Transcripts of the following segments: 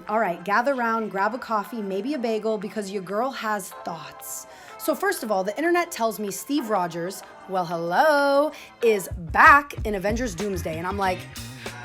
All right, gather round, grab a coffee, maybe a bagel, because your girl has thoughts. So first of all, the internet tells me Steve Rogers, well, hello, is back in Avengers Doomsday. And I'm like,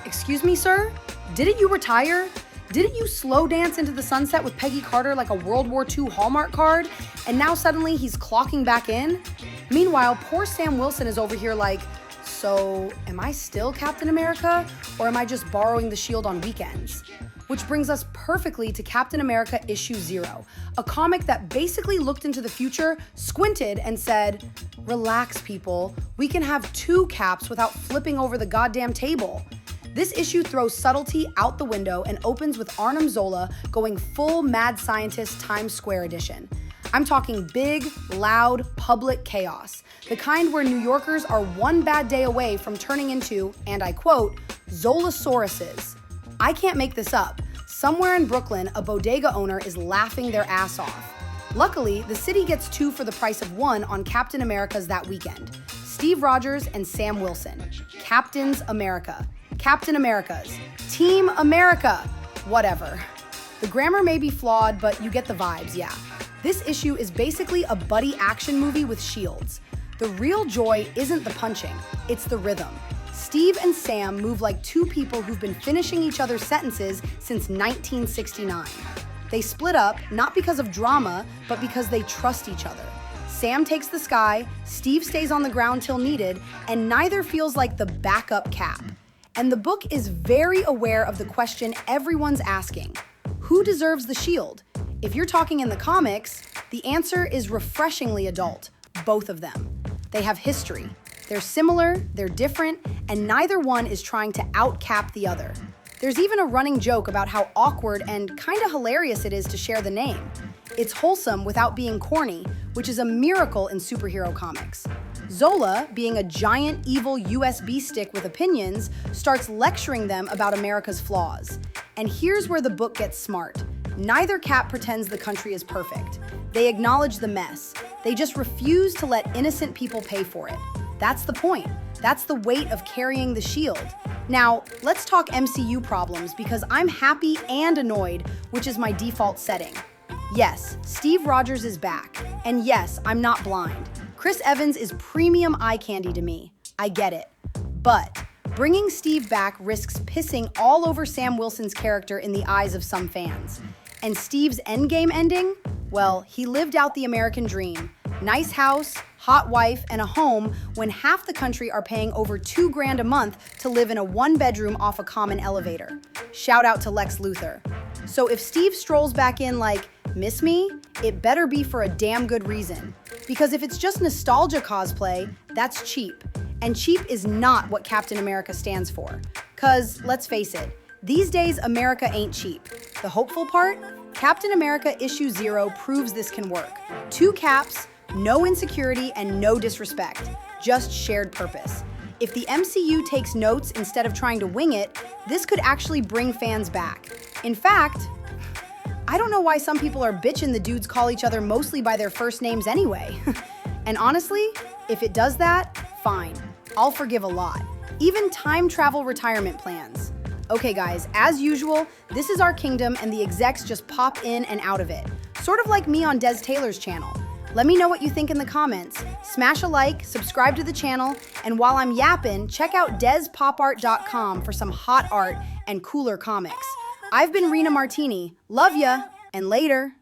excuse me, sir? Didn't you retire? Didn't you slow dance into the sunset with Peggy Carter like a World War II Hallmark card? And now suddenly he's clocking back in? Meanwhile, poor Sam Wilson is over here like, so am I still Captain America? Or am I just borrowing the shield on weekends? Which brings us perfectly to Captain America Issue 0, a comic that basically looked into the future, squinted, and said, relax people, we can have 2 caps without flipping over the goddamn table. This issue throws subtlety out the window and opens with Arnim Zola going full mad scientist Times Square edition. I'm talking big, loud, public chaos, the kind where New Yorkers are one bad day away from turning into, and I quote, Zolasauruses. I can't make this up. Somewhere in Brooklyn, a bodega owner is laughing their ass off. Luckily, the city gets 2 for the price of 1 on Captain America's that weekend. Steve Rogers and Sam Wilson. Captains America. Captain America's. Team America. Whatever. The grammar may be flawed, but you get the vibes, yeah. This issue is basically a buddy action movie with shields. The real joy isn't the punching, it's the rhythm. Steve and Sam move like 2 people who've been finishing each other's sentences since 1969. They split up, not because of drama, but because they trust each other. Sam takes the sky, Steve stays on the ground till needed, and neither feels like the backup cap. And the book is very aware of the question everyone's asking. Who deserves the shield? If you're talking in the comics, the answer is refreshingly adult, both of them. They have history. They're similar, they're different, and neither one is trying to out-cap the other. There's even a running joke about how awkward and kinda hilarious it is to share the name. It's wholesome without being corny, which is a miracle in superhero comics. Zola, being a giant evil USB stick with opinions, starts lecturing them about America's flaws. And here's where the book gets smart. Neither cap pretends the country is perfect. They acknowledge the mess. They just refuse to let innocent people pay for it. That's the point. That's the weight of carrying the shield. Now, let's talk MCU problems because I'm happy and annoyed, which is my default setting. Yes, Steve Rogers is back. And yes, I'm not blind. Chris Evans is premium eye candy to me. I get it. But bringing Steve back risks pissing all over Sam Wilson's character in the eyes of some fans. And Steve's endgame ending? Well, he lived out the American dream. Nice house, hot wife, and a home when half the country are paying over $2 grand a month to live in a 1-bedroom off a common elevator. Shout out to Lex Luthor. So if Steve strolls back in like, miss me? It better be for a damn good reason. Because if it's just nostalgia cosplay, that's cheap. And cheap is not what Captain America stands for. 'Cause, let's face it, these days America ain't cheap. The hopeful part? Captain America Issue 0 proves this can work. 2 caps, no insecurity, and no disrespect. Just shared purpose. If the MCU takes notes instead of trying to wing it, this could actually bring fans back. In fact, I don't know why some people are bitching the dudes call each other mostly by their first names anyway. And honestly, if it does that, fine. I'll forgive a lot. Even time travel retirement plans. Okay guys, as usual, this is our kingdom and the execs just pop in and out of it. Sort of like me on Des Taylor's channel. Let me know what you think in the comments. Smash a like, subscribe to the channel, and while I'm yapping, check out despopart.com for some hot art and cooler comics. I've been Rina Martini. Love ya, and later.